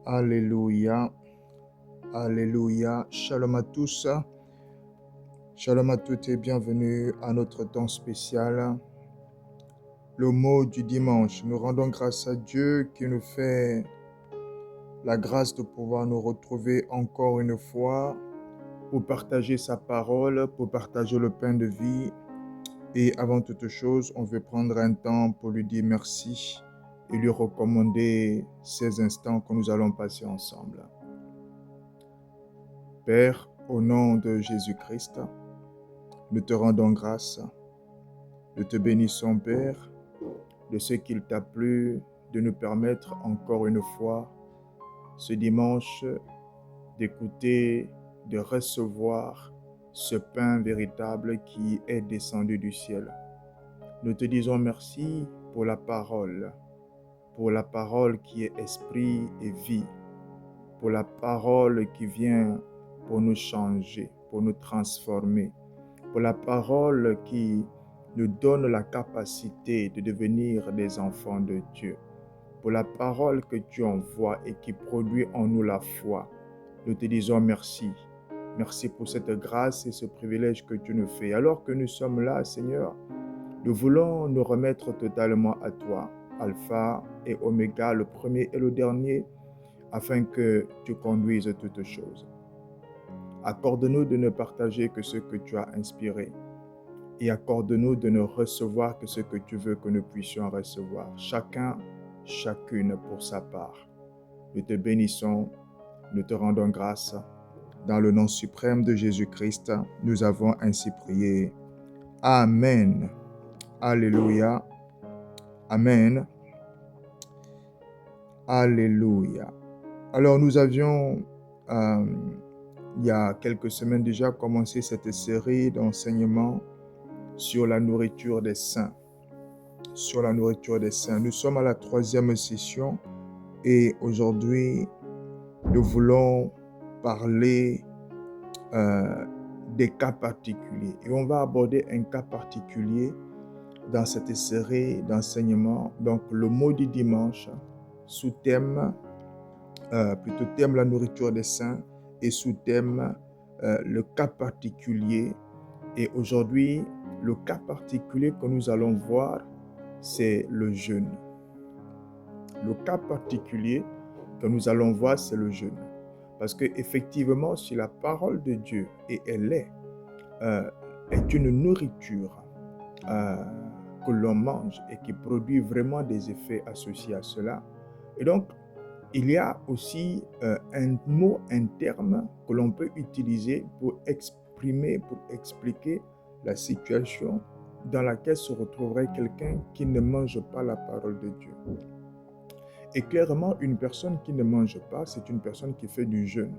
Alléluia, Alléluia. Shalom à tous, shalom à toutes et bienvenue à notre temps spécial. Le mot du dimanche. Nous rendons grâce à Dieu qui nous fait la grâce de pouvoir nous retrouver encore une fois pour partager sa parole, pour partager le pain de vie. Et avant toute chose, on veut prendre un temps pour lui dire merci et lui recommander ces instants que nous allons passer ensemble. Père, au nom de Jésus-Christ, nous te rendons grâce. Nous te bénissons, Père, de ce qu'il t'a plu de nous permettre encore une fois ce dimanche d'écouter, de recevoir ce pain véritable qui est descendu du ciel. Nous te disons merci pour la parole qui est esprit et vie, pour la parole qui vient pour nous changer, pour nous transformer, pour la parole qui nous donne la capacité de devenir des enfants de Dieu, pour la parole que tu envoies et qui produit en nous la foi. Nous te disons merci. Merci pour cette grâce et ce privilège que tu nous fais. Alors que nous sommes là, Seigneur, nous voulons nous remettre totalement à toi, Alpha et Oméga, le premier et le dernier, afin que tu conduises toutes choses. Accorde-nous de ne partager que ce que tu as inspiré et accorde-nous de ne recevoir que ce que tu veux que nous puissions recevoir, chacun, chacune pour sa part. Nous te bénissons, nous te rendons grâce. Dans le nom suprême de Jésus-Christ, nous avons ainsi prié. Amen. Alléluia. Amen. Alléluia. Alors nous avions, il y a quelques semaines déjà, commencé cette série d'enseignements sur la nourriture des saints. Sur la nourriture des saints. Nous sommes à la 3e session et aujourd'hui, nous voulons parler des cas particuliers. Et on va aborder un cas particulier dans cette série d'enseignements. Donc, le mot du dimanche, sous-thème, thème la nourriture des saints et sous-thème le cas particulier. Et aujourd'hui, le cas particulier que nous allons voir, c'est le jeûne. Le cas particulier que nous allons voir, c'est le jeûne. Parce qu'effectivement, si la parole de Dieu, et elle est une nourriture que l'on mange et qui produit vraiment des effets associés à cela. Et donc, il y a aussi un mot, un terme que l'on peut utiliser pour exprimer, pour expliquer la situation dans laquelle se retrouverait quelqu'un qui ne mange pas la parole de Dieu. Et clairement, une personne qui ne mange pas, c'est une personne qui fait du jeûne.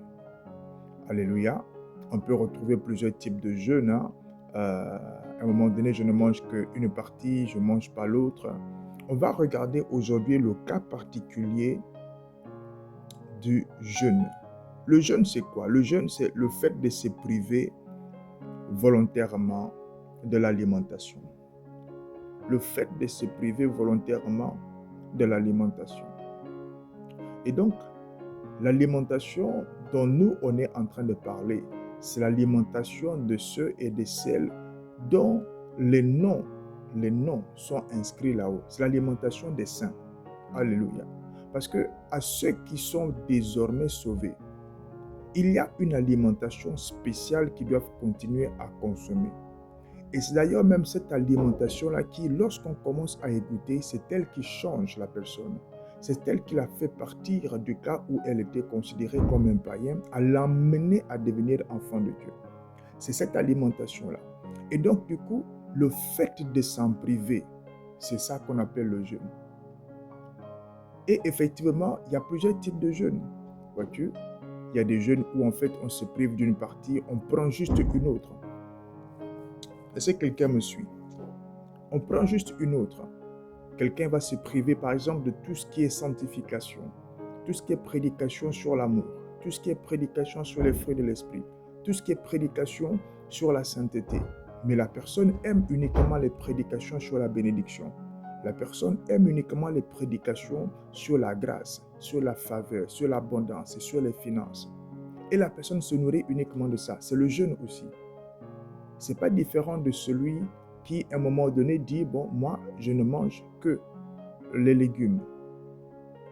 Alléluia. On peut retrouver plusieurs types de jeûne. À un moment donné, je ne mange qu'une partie, je ne mange pas l'autre. On va regarder aujourd'hui le cas particulier du jeûne. Le jeûne, c'est quoi? Le jeûne, c'est le fait de se priver volontairement de l'alimentation. Le fait de se priver volontairement de l'alimentation. Et donc, l'alimentation dont nous, on est en train de parler, c'est l'alimentation de ceux et de celles dont les noms sont inscrits là-haut. C'est l'alimentation des saints. Alléluia. Parce que à ceux qui sont désormais sauvés, il y a une alimentation spéciale qu'ils doivent continuer à consommer. Et c'est d'ailleurs même cette alimentation-là qui, lorsqu'on commence à écouter, c'est elle qui change la personne. C'est elle qui l'a fait partir du cas où elle était considérée comme un païen, à l'amener à devenir enfant de Dieu. C'est cette alimentation-là. Et donc, du coup, le fait de s'en priver, c'est ça qu'on appelle le jeûne. Et effectivement, il y a plusieurs types de jeûnes. Vois-tu? Il y a des jeûnes où en fait on se prive d'une partie, on prend juste une autre. Est-ce que quelqu'un me suit? On prend juste une autre. Quelqu'un va se priver par exemple de tout ce qui est sanctification, tout ce qui est prédication sur l'amour, tout ce qui est prédication sur les fruits de l'esprit, tout ce qui est prédication sur la sainteté. Mais la personne aime uniquement les prédications sur la bénédiction. La personne aime uniquement les prédications sur la grâce, sur la faveur, sur l'abondance et sur les finances. Et la personne se nourrit uniquement de ça. C'est le jeûne aussi. Ce n'est pas différent de celui qui, à un moment donné, dit, bon, moi, je ne mange que les légumes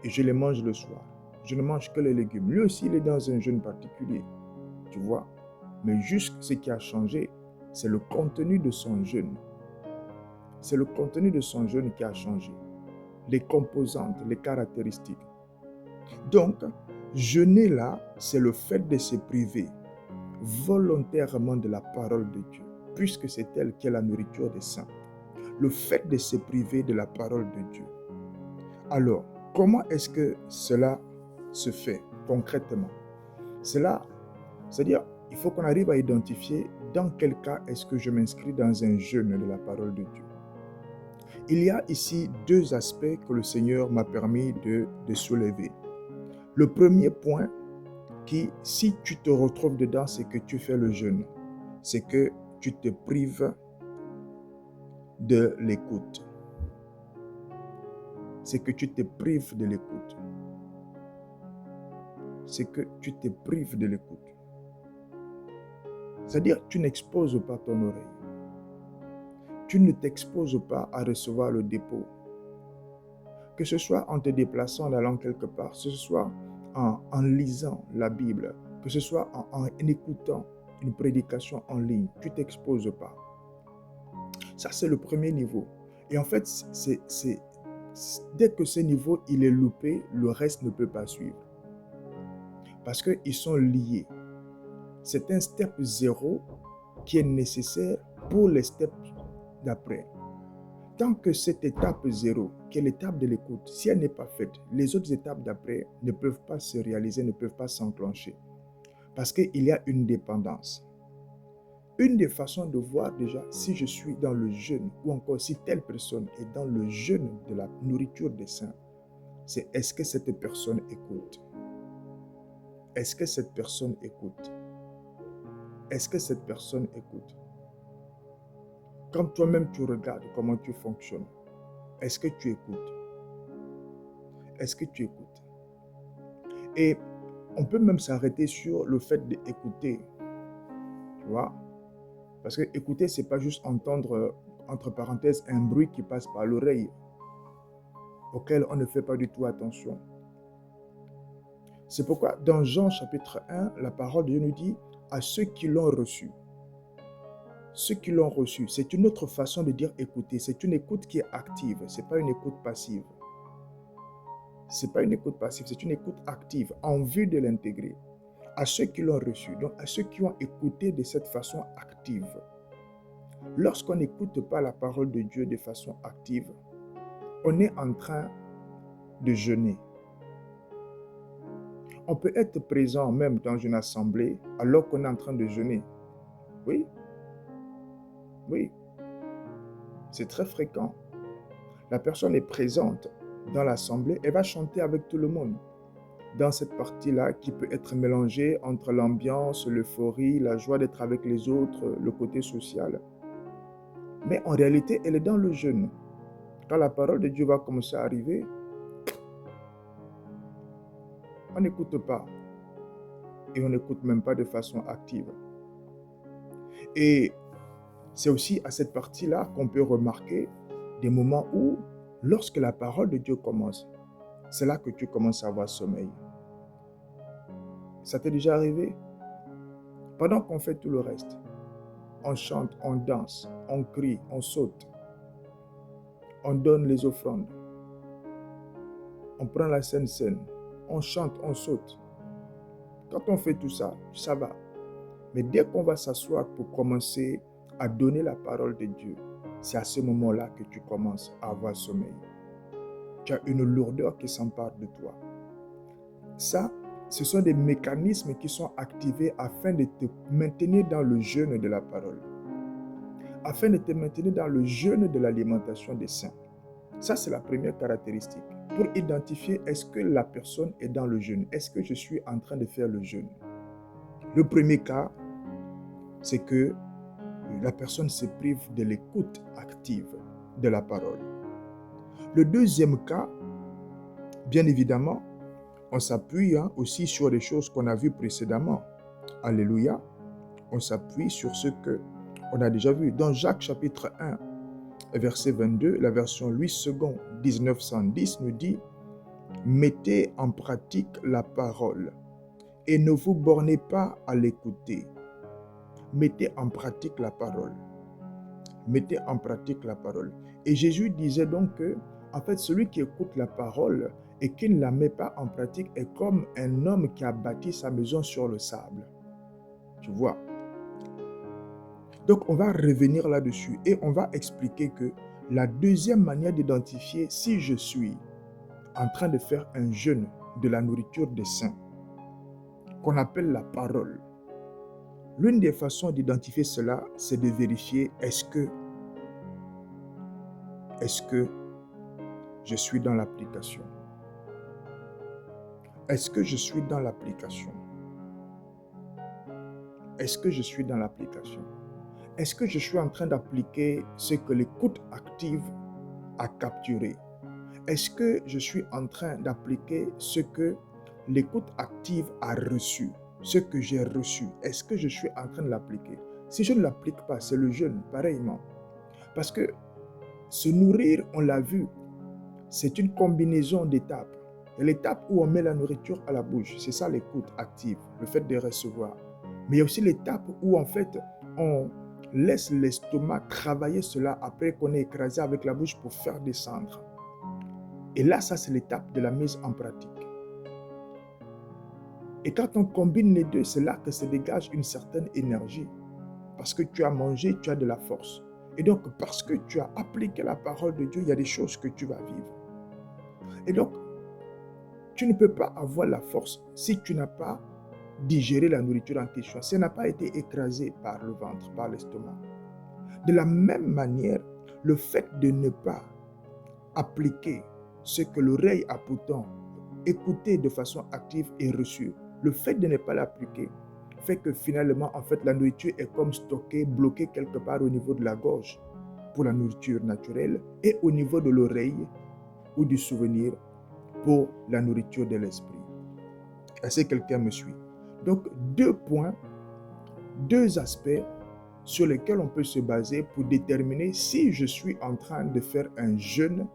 et je les mange le soir. Je ne mange que les légumes. Lui aussi, il est dans un jeûne particulier, tu vois. Mais juste ce qui a changé, c'est le contenu de son jeûne. C'est le contenu de son jeûne qui a changé. Les composantes, les caractéristiques. Donc, jeûner là, c'est le fait de se priver volontairement de la parole de Dieu, puisque c'est elle qui est la nourriture des saints. Le fait de se priver de la parole de Dieu. Alors, comment est-ce que cela se fait concrètement? C'est-à-dire, il faut qu'on arrive à identifier dans quel cas est-ce que je m'inscris dans un jeûne de la parole de Dieu. Il y a ici deux aspects que le Seigneur m'a permis de soulever. Le premier point, qui, si tu te retrouves dedans, c'est que tu fais le jeûne. C'est que tu te prives de l'écoute. C'est que tu te prives de l'écoute. C'est que tu te prives de l'écoute. C'est-à-dire, tu n'exposes pas ton oreille. Tu ne t'exposes pas à recevoir le dépôt. Que ce soit en te déplaçant, en allant quelque part, que ce soit en lisant la Bible, que ce soit en écoutant une prédication en ligne, tu ne t'exposes pas. Ça, c'est le premier niveau. Et en fait, dès que ce niveau il est loupé, le reste ne peut pas suivre. Parce qu'ils sont liés. C'est un step 0 qui est nécessaire pour les steps d'après. Tant que cette étape 0, qui est l'étape de l'écoute, si elle n'est pas faite, les autres étapes d'après ne peuvent pas se réaliser, ne peuvent pas s'enclencher. Parce qu'il y a une dépendance. Une des façons de voir déjà si je suis dans le jeûne ou encore si telle personne est dans le jeûne de la nourriture des saints, c'est est-ce que cette personne écoute? Est-ce que cette personne écoute? Est-ce que cette personne écoute? Quand toi-même tu regardes comment tu fonctionnes, est-ce que tu écoutes? Est-ce que tu écoutes? Et on peut même s'arrêter sur le fait d'écouter, tu vois? Parce que écouter, ce n'est pas juste entendre, entre parenthèses, un bruit qui passe par l'oreille, auquel on ne fait pas du tout attention. C'est pourquoi dans Jean chapitre 1, la parole de Dieu nous dit « à ceux qui l'ont reçu ». Ceux qui l'ont reçu, c'est une autre façon de dire écouter. C'est une écoute qui est active, ce n'est pas une écoute passive. Ce n'est pas une écoute passive, c'est une écoute active en vue de l'intégrer. À ceux qui l'ont reçu, donc à ceux qui ont écouté de cette façon active. Lorsqu'on n'écoute pas la parole de Dieu de façon active, on est en train de jeûner. On peut être présent même dans une assemblée alors qu'on est en train de jeûner. Oui, oui, c'est très fréquent. La personne est présente dans l'assemblée, elle va chanter avec tout le monde. Dans cette partie-là qui peut être mélangée entre l'ambiance, l'euphorie, la joie d'être avec les autres, le côté social. Mais en réalité, elle est dans le jeûne. Quand la parole de Dieu va commencer à arriver, on n'écoute pas. Et on n'écoute même pas de façon active. Et c'est aussi à cette partie-là qu'on peut remarquer des moments où, lorsque la parole de Dieu commence, c'est là que tu commences à avoir sommeil. Ça t'est déjà arrivé? Pendant qu'on fait tout le reste, on chante, on danse, on crie, on saute, on donne les offrandes, on prend la Sainte Seine, on chante, on saute. Quand on fait tout ça, ça va. Mais dès qu'on va s'asseoir pour commencer à donner la parole de Dieu, c'est à ce moment-là que tu commences à avoir sommeil. Tu as une lourdeur qui s'empare de toi. Ça, ce sont des mécanismes qui sont activés afin de te maintenir dans le jeûne de la parole. Afin de te maintenir dans le jeûne de l'alimentation des saints. Ça, c'est la première caractéristique. Pour identifier est-ce que la personne est dans le jeûne. Est-ce que je suis en train de faire le jeûne? Le premier cas, c'est que la personne se prive de l'écoute active de la parole. Le deuxième cas, bien évidemment, on s'appuie aussi sur les choses qu'on a vues précédemment. Alléluia. On s'appuie sur ce qu'on a déjà vu. Dans Jacques chapitre 1, verset 22, la version Louis II 1910 nous dit « Mettez en pratique la parole et ne vous bornez pas à l'écouter. » Mettez en pratique la parole. Mettez en pratique la parole. Et Jésus disait donc que, en fait, celui qui écoute la parole et qui ne la met pas en pratique est comme un homme qui a bâti sa maison sur le sable. Tu vois? Donc, on va revenir là-dessus et on va expliquer que la deuxième manière d'identifier si je suis en train de faire un jeûne de la nourriture des saints, qu'on appelle la parole. L'une des façons d'identifier cela, c'est de vérifier est-ce que je suis dans l'application? Est-ce que je suis dans l'application? Est-ce que je suis dans l'application? Est-ce que je suis en train d'appliquer ce que l'écoute active a capturé? Est-ce que je suis en train d'appliquer ce que l'écoute active a reçu? Ce que j'ai reçu, est-ce que je suis en train de l'appliquer? Si je ne l'applique pas, c'est le jeûne, pareillement. Parce que se nourrir, on l'a vu, c'est une combinaison d'étapes. L'étape où on met la nourriture à la bouche, c'est ça l'écoute active, le fait de recevoir. Mais il y a aussi l'étape où en fait, on laisse l'estomac travailler cela après qu'on ait écrasé avec la bouche pour faire descendre. Et là, ça c'est l'étape de la mise en pratique. Et quand on combine les deux, c'est là que se dégage une certaine énergie. Parce que tu as mangé, tu as de la force. Et donc, parce que tu as appliqué la parole de Dieu, il y a des choses que tu vas vivre. Et donc, tu ne peux pas avoir la force si tu n'as pas digéré la nourriture en question. Si elle n'a pas été écrasée par le ventre, par l'estomac. De la même manière, le fait de ne pas appliquer ce que l'oreille a pourtant écouté de façon active et reçu, le fait de ne pas l'appliquer fait que finalement, en fait, la nourriture est comme stockée, bloquée quelque part au niveau de la gorge pour la nourriture naturelle et au niveau de l'oreille ou du souvenir pour la nourriture de l'esprit. Est-ce que quelqu'un me suit? Donc, 2 points, 2 aspects sur lesquels on peut se baser pour déterminer si je suis en train de faire un jeûne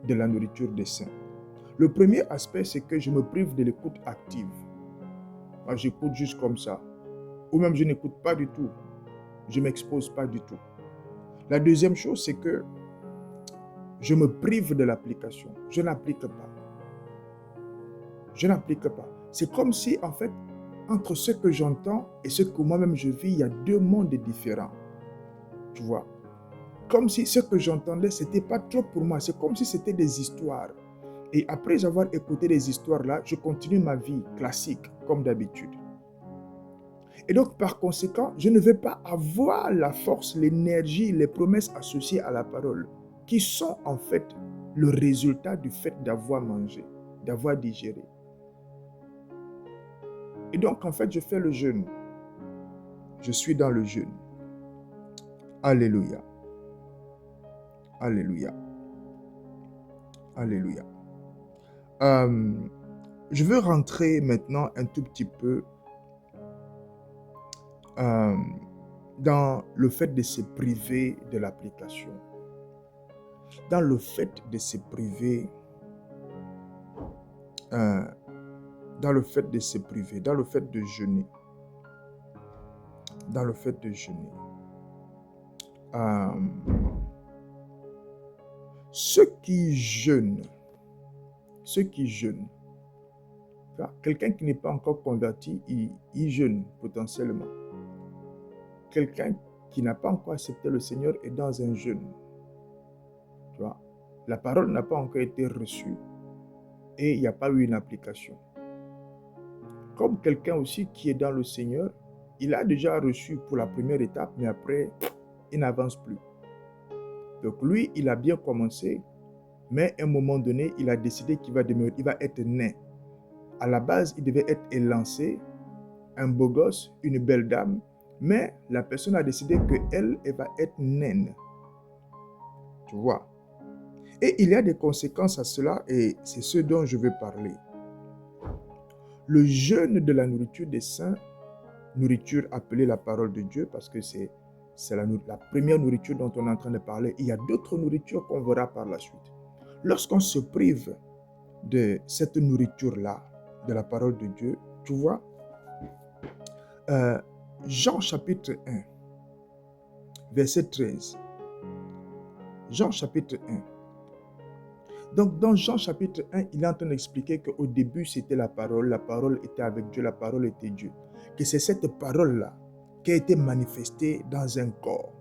de la nourriture des saints. Le premier aspect, c'est que je me prive de l'écoute active. Moi, j'écoute juste comme ça. Ou même je n'écoute pas du tout. Je ne m'expose pas du tout. La deuxième chose, c'est que je me prive de l'application. Je n'applique pas. Je n'applique pas. C'est comme si, en fait, entre ce que j'entends et ce que moi-même je vis, il y a 2 mondes différents. Tu vois? Comme si ce que j'entendais, ce n'était pas trop pour moi. C'est comme si c'était des histoires. Et après avoir écouté les histoires-là, je continue ma vie classique, comme d'habitude. Et donc, par conséquent, je ne vais pas avoir la force, l'énergie, les promesses associées à la parole, qui sont en fait le résultat du fait d'avoir mangé, d'avoir digéré. Et donc, en fait, je fais le jeûne. Je suis dans le jeûne. Alléluia. Alléluia. Alléluia. Je veux rentrer maintenant un tout petit peu dans le fait de se priver de l'application. Dans le fait de se priver, dans le fait de se priver, dans le fait de jeûner. Dans le fait de jeûner. Ceux qui jeûnent, quelqu'un qui n'est pas encore converti, il jeûne potentiellement. Quelqu'un qui n'a pas encore accepté le Seigneur est dans un jeûne. Tu vois, la parole n'a pas encore été reçue et il n'y a pas eu une application. Comme quelqu'un aussi qui est dans le Seigneur, il a déjà reçu pour la première étape, mais après, il n'avance plus. Donc lui, il a bien commencé, mais à un moment donné, il a décidé qu'il va demeurer, il va être nain. À la base, il devait être élancé, un beau gosse, une belle dame, mais la personne a décidé qu'elle va être naine. Tu vois? Et il y a des conséquences à cela et c'est ce dont je veux parler. Le jeûne de la nourriture des saints, nourriture appelée la parole de Dieu, parce que c'est la première nourriture dont on est en train de parler. Il y a d'autres nourritures qu'on verra par la suite. Lorsqu'on se prive de cette nourriture-là, de la parole de Dieu, tu vois, Jean chapitre 1, verset 13. Jean chapitre 1. Donc, dans Jean chapitre 1, il est en train d'expliquer qu'au début, c'était la parole était avec Dieu, la parole était Dieu. Que c'est cette parole-là qui a été manifestée dans un corps,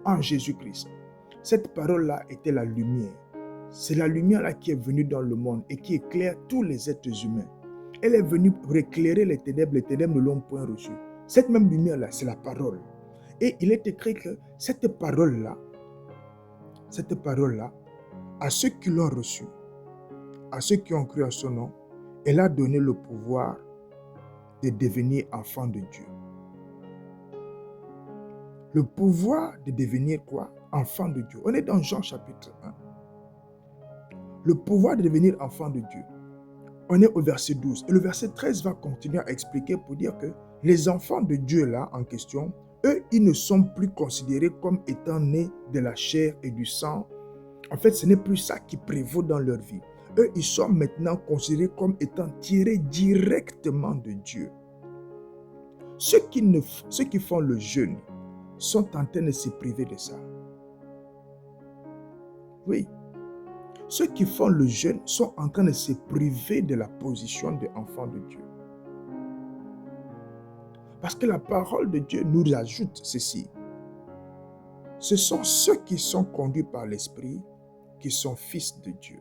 en Jésus-Christ. Cette parole-là était la lumière. C'est la lumière-là qui est venue dans le monde et qui éclaire tous les êtres humains. Elle est venue pour éclairer les ténèbres ne l'ont point reçue. Cette même lumière-là, c'est la parole. Et il est écrit que cette parole-là, à ceux qui l'ont reçue, à ceux qui ont cru à son nom, elle a donné le pouvoir de devenir enfants de Dieu. Le pouvoir de devenir quoi? Enfant de Dieu. On est dans Jean chapitre 1. Le pouvoir de devenir enfant de Dieu. On est au verset 12. Et le verset 13 va continuer à expliquer pour dire que les enfants de Dieu là en question, eux, ils ne sont plus considérés comme étant nés de la chair et du sang. En fait, ce n'est plus ça qui prévaut dans leur vie. Eux, ils sont maintenant considérés comme étant tirés directement de Dieu. Ceux qui font le jeûne sont en train de se priver de ça. Oui. Ceux qui font le jeûne sont en train de se priver de la position d'enfant de Dieu. Parce que la parole de Dieu nous ajoute ceci. Ce sont ceux qui sont conduits par l'Esprit qui sont fils de Dieu.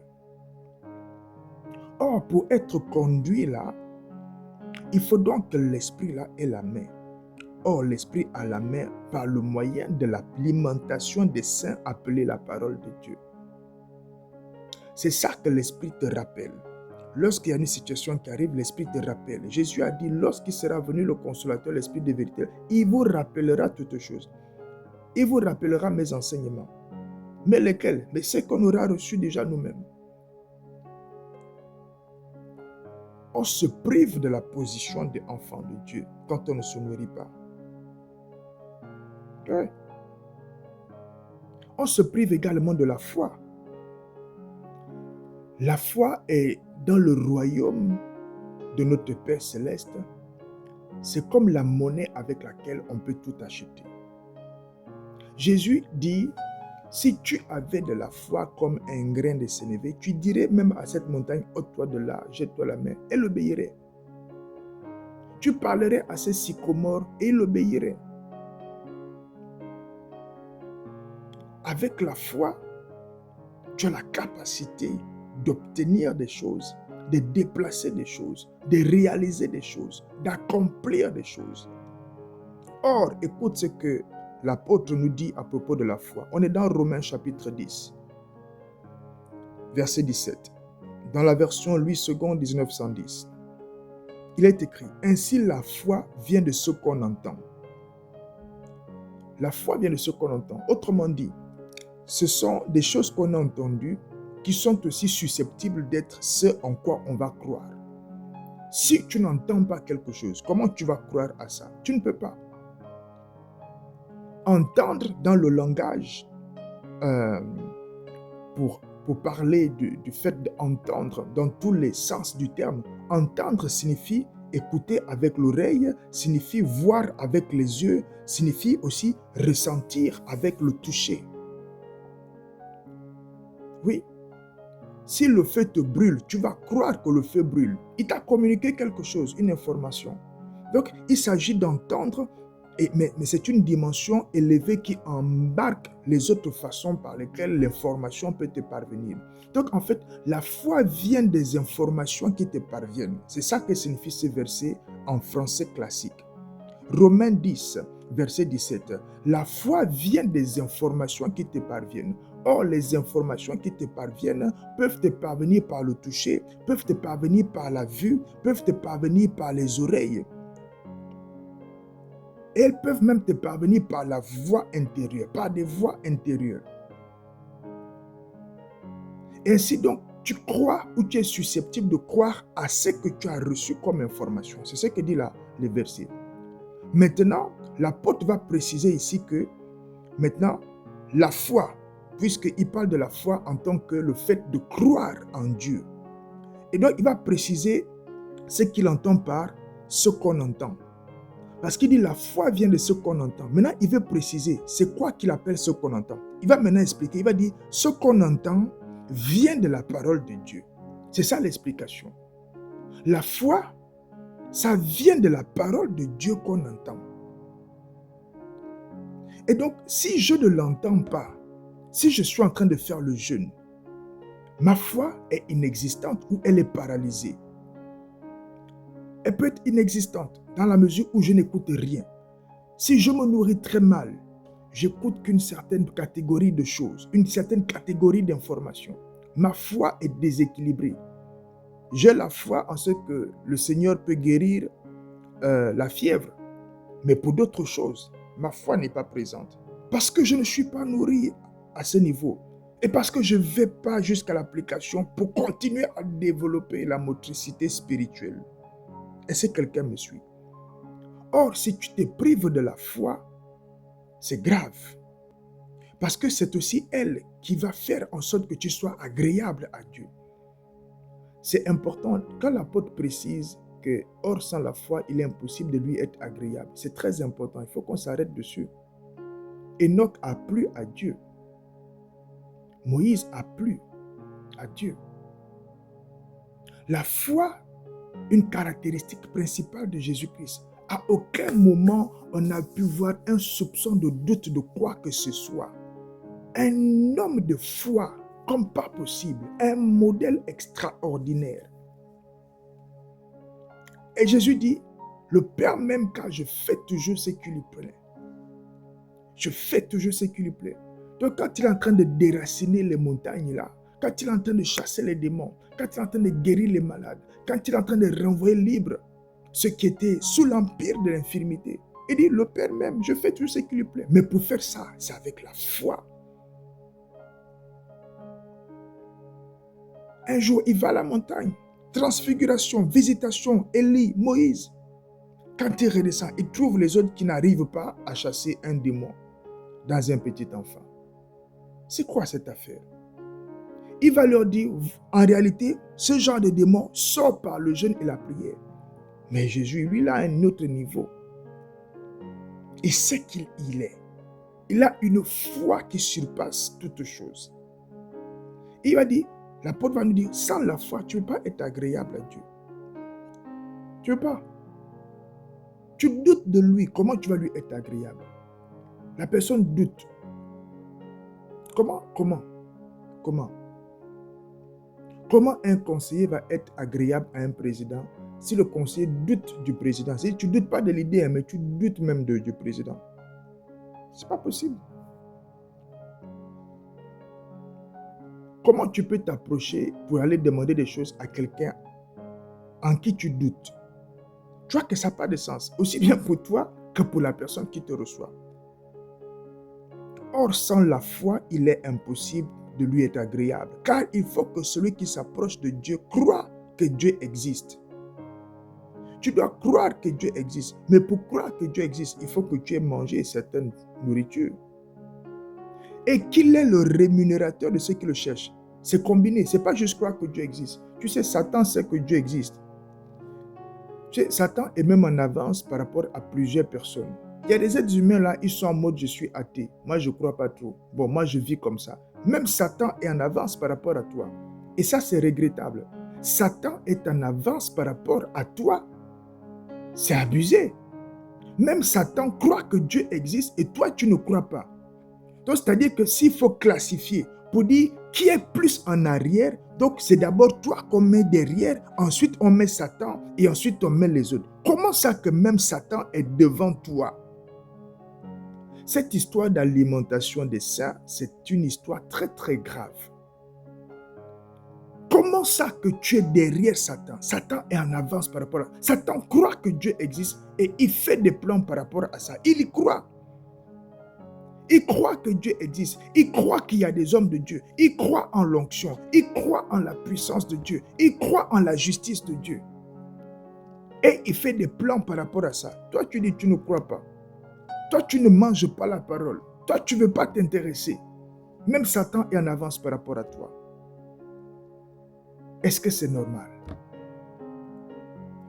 Or, pour être conduit là, il faut donc que l'Esprit là ait la main. Or, l'Esprit a la main par le moyen de l'alimentation des saints appelée la parole de Dieu. C'est ça que l'Esprit te rappelle. Lorsqu'il y a une situation qui arrive, l'Esprit te rappelle. Jésus a dit, lorsqu'il sera venu le consolateur, l'Esprit de vérité, il vous rappellera toutes choses. Il vous rappellera mes enseignements. Mais lesquels? Mais ceux qu'on aura reçus déjà nous-mêmes. On se prive de la position d'enfant de Dieu quand on ne se nourrit pas. Ouais. On se prive également de la foi. La foi est dans le royaume de notre Père Céleste. C'est comme la monnaie avec laquelle on peut tout acheter. Jésus dit, si tu avais de la foi comme un grain de sénévé, tu dirais même à cette montagne, ôte-toi de là, jette-toi la mer, elle obéirait. Tu parlerais à ces sycomores et il obéirait. Avec la foi, tu as la capacité d'obtenir des choses, de déplacer des choses, de réaliser des choses, d'accomplir des choses. Or, écoute ce que l'apôtre nous dit à propos de la foi. On est dans Romains chapitre 10, verset 17. Dans la version Louis II 1910, il est écrit, « Ainsi la foi vient de ce qu'on entend. » La foi vient de ce qu'on entend. Autrement dit, ce sont des choses qu'on a entendues qui sont aussi susceptibles d'être ce en quoi on va croire. Si tu n'entends pas quelque chose, comment tu vas croire à ça? Tu ne peux pas. Entendre dans le langage, pour parler du fait d'entendre dans tous les sens du terme, entendre signifie écouter avec l'oreille, signifie voir avec les yeux, signifie aussi ressentir avec le toucher. Oui. Si le feu te brûle, tu vas croire que le feu brûle. Il t'a communiqué quelque chose, une information. Donc, il s'agit d'entendre, mais c'est une dimension élevée qui embarque les autres façons par lesquelles l'information peut te parvenir. Donc, en fait, la foi vient des informations qui te parviennent. C'est ça que signifie ce verset en français classique. Romains 10, verset 17. La foi vient des informations qui te parviennent. Or, les informations qui te parviennent peuvent te parvenir par le toucher, peuvent te parvenir par la vue, peuvent te parvenir par les oreilles. Et elles peuvent même te parvenir par la voix intérieure, par des voix intérieures. Et ainsi donc, tu crois ou tu es susceptible de croire à ce que tu as reçu comme information. C'est ce que dit là le verset. Maintenant, l'apôtre va préciser ici que maintenant, la foi, puisqu'il parle de la foi en tant que le fait de croire en Dieu. Et donc, il va préciser ce qu'il entend par ce qu'on entend. Parce qu'il dit la foi vient de ce qu'on entend. Maintenant, il veut préciser c'est quoi qu'il appelle ce qu'on entend. Il va maintenant expliquer, il va dire ce qu'on entend vient de la parole de Dieu. C'est ça l'explication. La foi, ça vient de la parole de Dieu qu'on entend. Et donc, si je ne l'entends pas, si je suis en train de faire le jeûne, ma foi est inexistante ou elle est paralysée. Elle peut être inexistante dans la mesure où je n'écoute rien. Si je me nourris très mal, j'écoute qu'une certaine catégorie de choses, une certaine catégorie d'informations. Ma foi est déséquilibrée. J'ai la foi en ce que le Seigneur peut guérir la fièvre. Mais pour d'autres choses, ma foi n'est pas présente. Parce que je ne suis pas nourri à ce niveau. Et parce que je ne vais pas jusqu'à l'application pour continuer à développer la motricité spirituelle. Est-ce que quelqu'un me suit? Or, si tu te prives de la foi, c'est grave. Parce que c'est aussi elle qui va faire en sorte que tu sois agréable à Dieu. C'est important, quand l'apôtre précise que, or sans la foi, il est impossible de lui être agréable. C'est très important, il faut qu'on s'arrête dessus. Enoch a plu à Dieu. Moïse a plu à Dieu. La foi, une caractéristique principale de Jésus-Christ. À aucun moment, on n'a pu voir un soupçon de doute de quoi que ce soit. Un homme de foi, comme pas possible, un modèle extraordinaire. Et Jésus dit, le Père même, car je fais toujours ce qui lui plaît. Je fais toujours ce qui lui plaît. Donc quand il est en train de déraciner les montagnes là, quand il est en train de chasser les démons, quand il est en train de guérir les malades, quand il est en train de renvoyer libre ceux qui étaient sous l'empire de l'infirmité, il dit, le Père même, je fais tout ce qui lui plaît. Mais pour faire ça, c'est avec la foi. Un jour, il va à la montagne. Transfiguration, visitation, Élie, Moïse. Quand il redescend, il trouve les autres qui n'arrivent pas à chasser un démon dans un petit enfant. C'est quoi cette affaire? Il va leur dire, en réalité, ce genre de démon sort par le jeûne et la prière. Mais Jésus, lui, il a un autre niveau. Il sait qui il est. Il a une foi qui surpasse toute chose. Il va dire, l'apôtre va nous dire, sans la foi, tu ne peux pas être agréable à Dieu. Tu ne peux pas. Tu doutes de lui, comment tu vas lui être agréable? La personne doute. Comment un conseiller va être agréable à un président si le conseiller doute du président? Si tu ne doutes pas de l'idée, mais tu doutes même du président. Ce n'est pas possible. Comment tu peux t'approcher pour aller demander des choses à quelqu'un en qui tu doutes? Tu vois que ça n'a pas de sens, aussi bien pour toi que pour la personne qui te reçoit. Or, sans la foi, il est impossible de lui être agréable, car il faut que celui qui s'approche de Dieu croit que Dieu existe. Tu dois croire que Dieu existe, mais pour croire que Dieu existe, il faut que tu aies mangé certaine nourriture. Et qu'il est le rémunérateur de ceux qui le cherchent. C'est combiné, ce n'est pas juste croire que Dieu existe. Tu sais, Satan sait que Dieu existe. Tu sais, Satan est même en avance par rapport à plusieurs personnes. Il y a des êtres humains là, ils sont en mode je suis athée. Moi, je ne crois pas trop. Bon, moi, je vis comme ça. Même Satan est en avance par rapport à toi. Et ça, c'est regrettable. Satan est en avance par rapport à toi. C'est abusé. Même Satan croit que Dieu existe et toi, tu ne crois pas. Donc, c'est-à-dire que s'il faut classifier pour dire qui est plus en arrière, donc c'est d'abord toi qu'on met derrière, ensuite on met Satan et ensuite on met les autres. Comment ça que même Satan est devant toi? Cette histoire d'alimentation des saints, c'est une histoire très très grave. Comment ça que tu es derrière Satan? Satan est en avance par rapport à... Satan croit que Dieu existe et il fait des plans par rapport à ça. Il y croit. Il croit que Dieu existe. Il croit qu'il y a des hommes de Dieu. Il croit en l'onction. Il croit en la puissance de Dieu. Il croit en la justice de Dieu. Et il fait des plans par rapport à ça. Toi, tu dis, tu ne crois pas. Toi, tu ne manges pas la parole. Toi, tu ne veux pas t'intéresser. Même Satan est en avance par rapport à toi. Est-ce que c'est normal?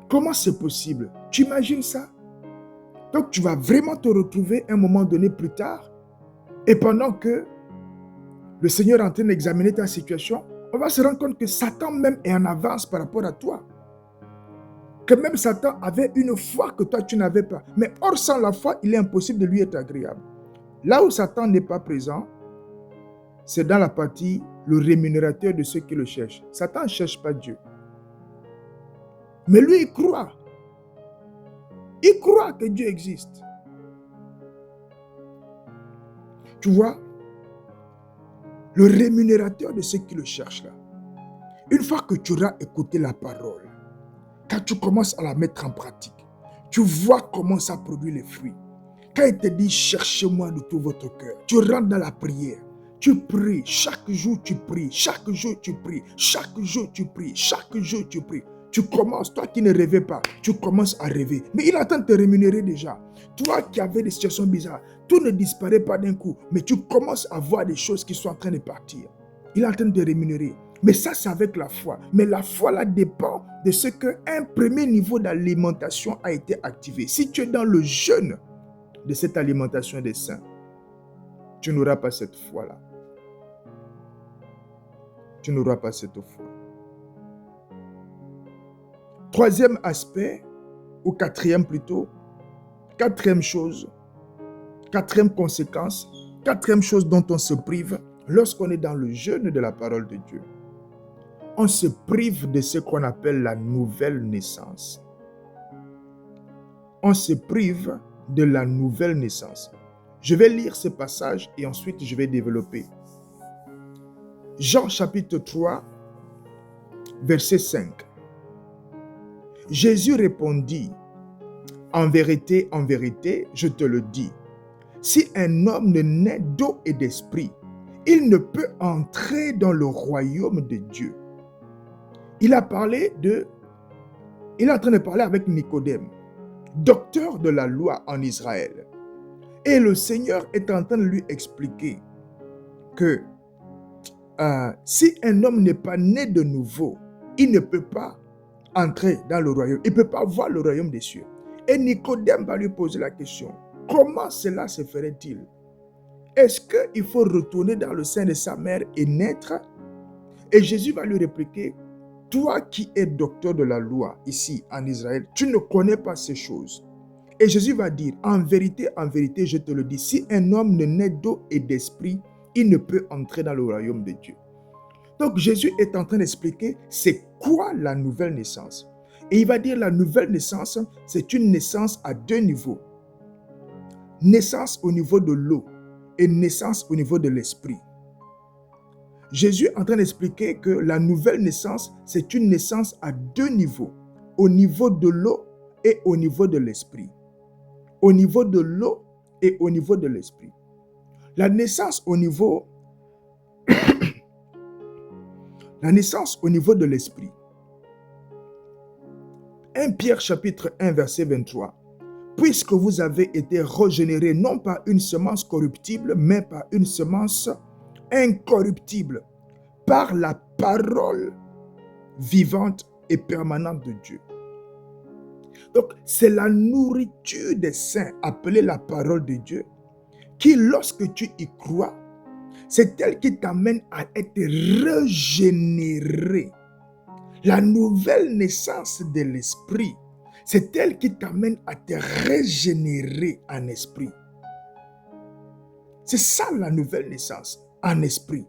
Comment c'est possible? Tu imagines ça? Donc, tu vas vraiment te retrouver un moment donné plus tard, et pendant que le Seigneur est en train d'examiner ta situation, on va se rendre compte que Satan même est en avance par rapport à toi. Que même Satan avait une foi que toi, tu n'avais pas. Mais hors sans la foi, il est impossible de lui être agréable. Là où Satan n'est pas présent, c'est dans la partie le rémunérateur de ceux qui le cherchent. Satan ne cherche pas Dieu. Mais lui, il croit. Il croit que Dieu existe. Tu vois, le rémunérateur de ceux qui le cherchent là, une fois que tu auras écouté la parole, quand tu commences à la mettre en pratique, tu vois comment ça produit les fruits. Quand il te dit cherchez-moi de tout votre cœur, tu rentres dans la prière, tu pries, chaque jour tu pries, chaque jour tu pries, chaque jour tu pries, chaque jour tu pries. Tu commences, toi qui ne rêvais pas, tu commences à rêver. Mais il est en train de te rémunérer déjà. Toi qui avais des situations bizarres, tout ne disparaît pas d'un coup, mais tu commences à voir des choses qui sont en train de partir. Il est en train de te rémunérer. Mais ça, c'est avec la foi. Mais la foi, là, dépend de ce qu'un premier niveau d'alimentation a été activé. Si tu es dans le jeûne de cette alimentation des saints, tu n'auras pas cette foi-là. Tu n'auras pas cette foi. Troisième aspect, ou quatrième plutôt, quatrième chose, quatrième conséquence, quatrième chose dont on se prive lorsqu'on est dans le jeûne de la parole de Dieu. On se prive de ce qu'on appelle la nouvelle naissance. On se prive de la nouvelle naissance. Je vais lire ce passage et ensuite je vais développer. Jean chapitre 3, verset 5. Jésus répondit, en vérité, je te le dis, si un homme ne naît d'eau et d'esprit, il ne peut entrer dans le royaume de Dieu. Il est en train de parler avec Nicodème, docteur de la loi en Israël. Et le Seigneur est en train de lui expliquer que si un homme n'est pas né de nouveau, il ne peut pas entrer dans le royaume. Il ne peut pas voir le royaume des cieux. Et Nicodème va lui poser la question, comment cela se ferait-il? Est-ce qu'il faut retourner dans le sein de sa mère et naître? Et Jésus va lui répliquer, toi qui es docteur de la loi ici en Israël, tu ne connais pas ces choses. Et Jésus va dire, en vérité, je te le dis, si un homme ne naît d'eau et d'esprit, il ne peut entrer dans le royaume de Dieu. Donc Jésus est en train d'expliquer c'est quoi la nouvelle naissance. Et il va dire la nouvelle naissance, c'est une naissance à deux niveaux. Naissance au niveau de l'eau et naissance au niveau de l'esprit. Jésus est en train d'expliquer que la nouvelle naissance, c'est une naissance à deux niveaux. Au niveau de l'eau et au niveau de l'esprit. Au niveau de l'eau et au niveau de l'esprit. La naissance au niveau de l'esprit. 1 Pierre chapitre 1 verset 23. Puisque vous avez été régénérés non par une semence corruptible, mais par une semence incorruptible, par la parole vivante et permanente de Dieu. Donc, c'est la nourriture des saints, appelée la parole de Dieu, qui, lorsque tu y crois, c'est elle qui t'amène à être régénéré. La nouvelle naissance de l'esprit, c'est elle qui t'amène à te régénérer en esprit. C'est ça la nouvelle naissance en esprit.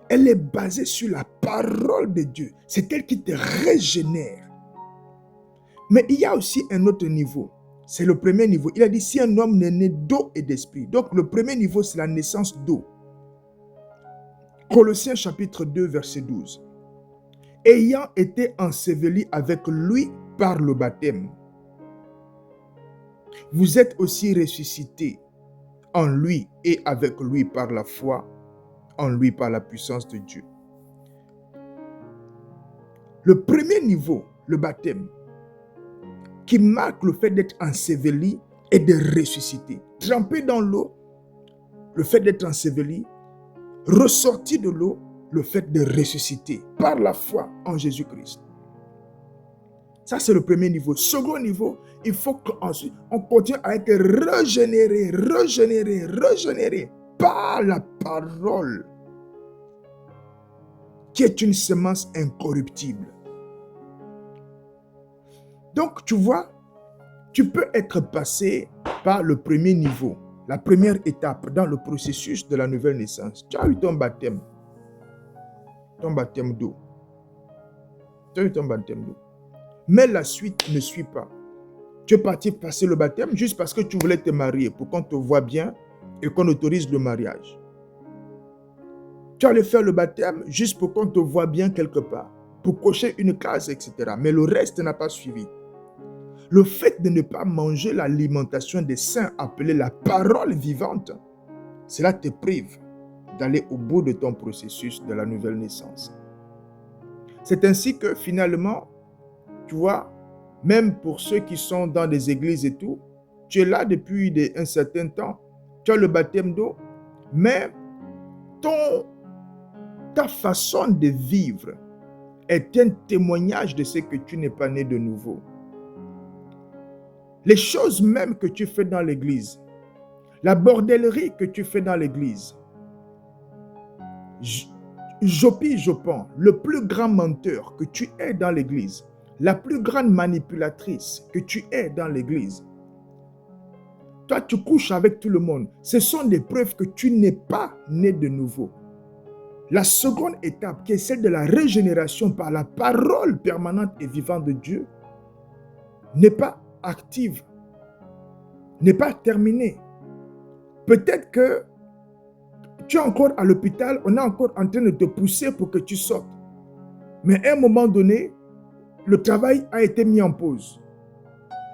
Elle est basée sur la parole de Dieu. C'est elle qui te régénère. Mais il y a aussi un autre niveau. C'est le premier niveau. Il a dit si un homme n'est né d'eau et d'esprit. Donc le premier niveau, c'est la naissance d'eau. Colossiens chapitre 2, verset 12. Ayant été enseveli avec lui par le baptême, vous êtes aussi ressuscités en lui et avec lui par la foi, en lui par la puissance de Dieu. Le premier niveau, le baptême, qui marque le fait d'être enseveli et de ressusciter. Trempé dans l'eau, le fait d'être enseveli, ressorti de l'eau, le fait de ressusciter par la foi en Jésus-Christ. Ça, c'est le premier niveau. Second niveau, il faut qu'ensuite, on continue à être régénéré par la parole, qui est une semence incorruptible. Donc, tu vois, tu peux être passé par le premier niveau, la première étape dans le processus de la nouvelle naissance. Tu as eu ton baptême d'eau. Tu as eu ton baptême d'eau. Mais la suite ne suit pas. Tu es parti passer le baptême juste parce que tu voulais te marier, pour qu'on te voit bien et qu'on autorise le mariage. Tu allais faire le baptême juste pour qu'on te voit bien quelque part, pour cocher une case, etc. Mais le reste n'a pas suivi. Le fait de ne pas manger l'alimentation des saints appelée la parole vivante, cela te prive d'aller au bout de ton processus de la nouvelle naissance. C'est ainsi que finalement, tu vois, même pour ceux qui sont dans des églises et tout, tu es là depuis un certain temps, tu as le baptême d'eau, mais ta façon de vivre est un témoignage de ce que tu n'es pas né de nouveau. Les choses même que tu fais dans l'église, la bordellerie que tu fais dans l'église, Jopin, le plus grand menteur que tu es dans l'église, la plus grande manipulatrice que tu es dans l'église, toi tu couches avec tout le monde, ce sont des preuves que tu n'es pas né de nouveau. La seconde étape, qui est celle de la régénération par la parole permanente et vivante de Dieu, n'est pas active, n'est pas terminée. Peut-être que tu es encore à l'hôpital, on est encore en train de te pousser pour que tu sortes. Mais à un moment donné, le travail a été mis en pause.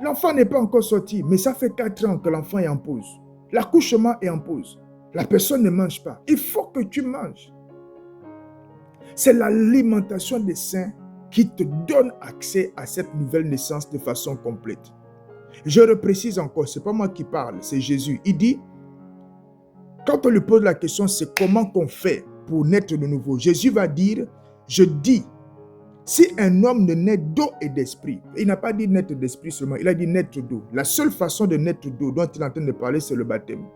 L'enfant n'est pas encore sorti, mais ça fait 4 ans que l'enfant est en pause. L'accouchement est en pause. La personne ne mange pas. Il faut que tu manges. C'est l'alimentation des saints qui te donne accès à cette nouvelle naissance de façon complète. Je reprécise encore, ce n'est pas moi qui parle, c'est Jésus. Il dit, quand on lui pose la question, c'est comment qu'on fait pour naître de nouveau. Jésus va dire, je dis, si un homme ne naît d'eau et d'esprit, il n'a pas dit naître d'esprit seulement, il a dit naître d'eau. La seule façon de naître d'eau dont il est en train de parler, c'est le baptême.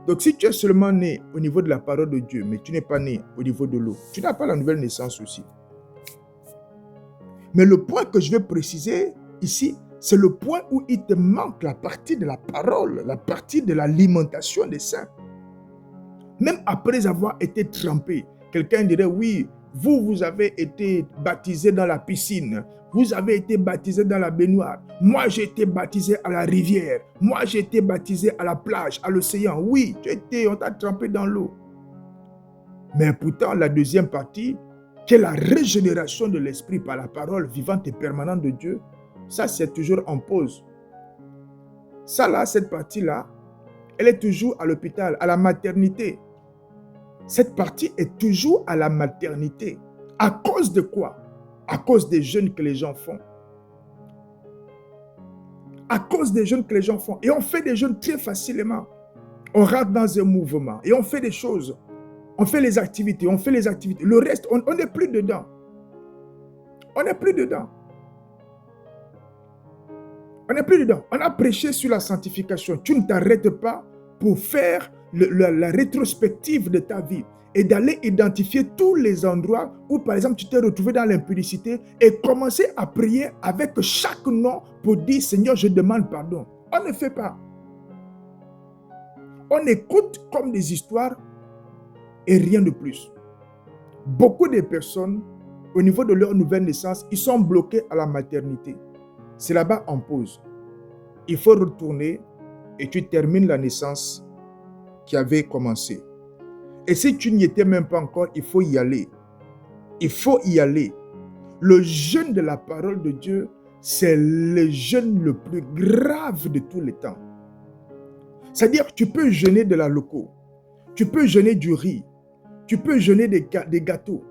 Donc si tu es seulement né au niveau de la parole de Dieu, mais tu n'es pas né au niveau de l'eau, tu n'as pas la nouvelle naissance aussi. Mais le point que je vais préciser ici, c'est le point où il te manque la partie de la parole, la partie de l'alimentation des saints. Même après avoir été trempé, quelqu'un dirait, oui, vous avez été baptisé dans la piscine, vous avez été baptisé dans la baignoire, moi j'ai été baptisé à la rivière, moi j'ai été baptisé à la plage, à l'océan. Oui, on t'a trempé dans l'eau. Mais pourtant, la deuxième partie, qui est la régénération de l'esprit par la parole vivante et permanente de Dieu, ça c'est toujours en pause. Ça là, cette partie-là, elle est toujours à l'hôpital, à la maternité. Cette partie est toujours à la maternité. À cause de quoi? À cause des jeûnes que les gens font. À cause des jeûnes que les gens font. Et on fait des jeûnes très facilement. On rentre dans un mouvement et on fait des choses. On fait les activités, on fait les activités. Le reste, on n'est plus dedans. On n'est plus dedans. On n'est plus dedans. On a prêché sur la sanctification. Tu ne t'arrêtes pas pour faire la rétrospective de ta vie et d'aller identifier tous les endroits où, par exemple, tu t'es retrouvé dans l'impudicité et commencer à prier avec chaque nom pour dire, Seigneur, je demande pardon. On ne fait pas. On écoute comme des histoires et rien de plus. Beaucoup de personnes, au niveau de leur nouvelle naissance, ils sont bloqués à la maternité. C'est là-bas en pause. Il faut retourner et tu termines la naissance qui avait commencé. Et si tu n'y étais même pas encore, il faut y aller. Il faut y aller. Le jeûne de la parole de Dieu, c'est le jeûne le plus grave de tous les temps. C'est-à-dire, tu peux jeûner de la loco, tu peux jeûner du riz, tu peux jeûner des gâteaux.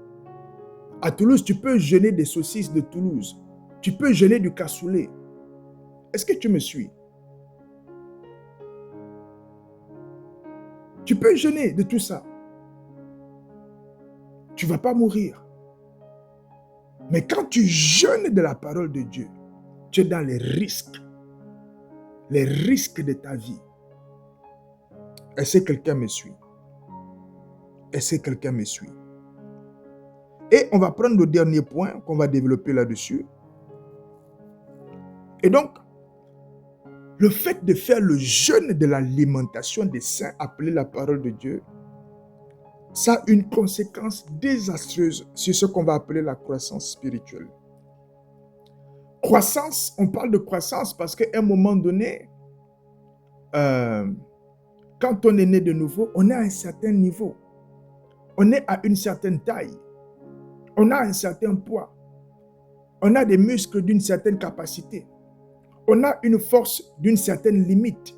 À Toulouse, tu peux jeûner des saucisses de Toulouse. Tu peux jeûner du cassoulet. Est-ce que tu me suis? Tu peux jeûner de tout ça. Tu ne vas pas mourir. Mais quand tu jeûnes de la parole de Dieu, tu es dans les risques de ta vie. Est-ce que quelqu'un me suit? Est-ce que quelqu'un me suit? Et on va prendre le dernier point qu'on va développer là-dessus. Et donc, le fait de faire le jeûne de l'alimentation des saints, appelé la parole de Dieu, ça a une conséquence désastreuse sur ce qu'on va appeler la croissance spirituelle. Croissance, on parle de croissance parce qu'à un moment donné, quand on est né de nouveau, on est à un certain niveau. On est à une certaine taille. On a un certain poids. On a des muscles d'une certaine capacité. On a une force d'une certaine limite.